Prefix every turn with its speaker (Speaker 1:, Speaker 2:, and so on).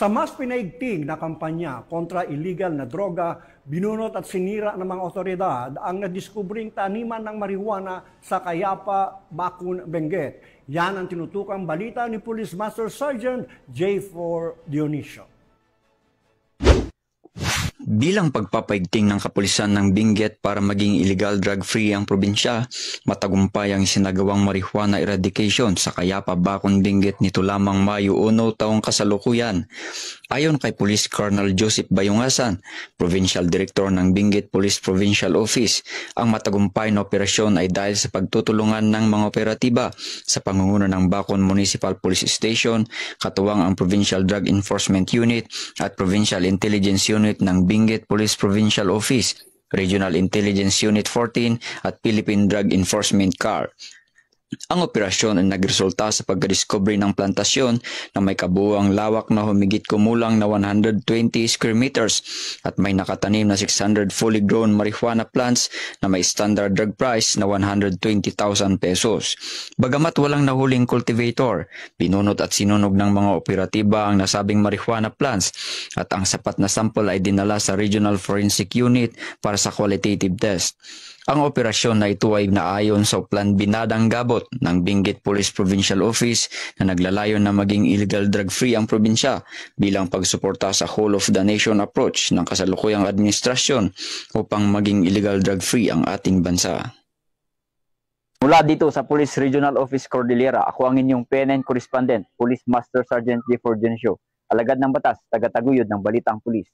Speaker 1: Sa mas pinaigting na kampanya kontra illegal na droga, binunot at sinira ng mga otoridad ang nadiskubring taniman ng marijuana sa Cayapa, Bacon, Benguet. Yan ang tinutukang balita ni Police Master Sergeant J4 Dionisio.
Speaker 2: Bilang pagpapaigting ng kapulisan ng Benguet para maging illegal drug-free ang probinsya, matagumpay ang isinagawang marijuana eradication sa Cayapa, Bacon, Benguet nito lamang Mayo 1 taong kasalukuyan. Ayon kay Police Colonel Joseph Bayongasan, Provincial Director ng Benguet Police Provincial Office, ang matagumpay na operasyon ay dahil sa pagtutulungan ng mga operatiba sa pangunguna ng Bacon Municipal Police Station, katuwang ang Provincial Drug Enforcement Unit at Provincial Intelligence Unit ng Benguet Police Provincial Office, Regional Intelligence Unit 14 at Philippine Drug Enforcement CAR. Ang operasyon ay nagresulta sa pagkadiscovery ng plantasyon na may kabuuang lawak na humigit kumulang na 120 square meters at may nakatanim na 600 fully grown marijuana plants na may standard drug price na 120,000 pesos. Bagamat walang nahuling cultivator, binunot at sinunog ng mga operatiba ang nasabing marijuana plants at ang sapat na sample ay dinala sa Regional Forensic Unit para sa qualitative test. Ang operasyon na ito ay naayon sa Plan Binadang Gabot ng Benguet Police Provincial Office na naglalayon na maging illegal drug-free ang probinsya bilang pagsuporta sa whole of the nation approach ng kasalukuyang administrasyon upang maging illegal drug-free ang ating bansa.
Speaker 3: Mula dito sa Police Regional Office Cordillera, ako ang inyong PNN Correspondent, Police Master Sergeant J4 Dionisio, alagad ng batas, taga-taguyod ng Balitang Pulis.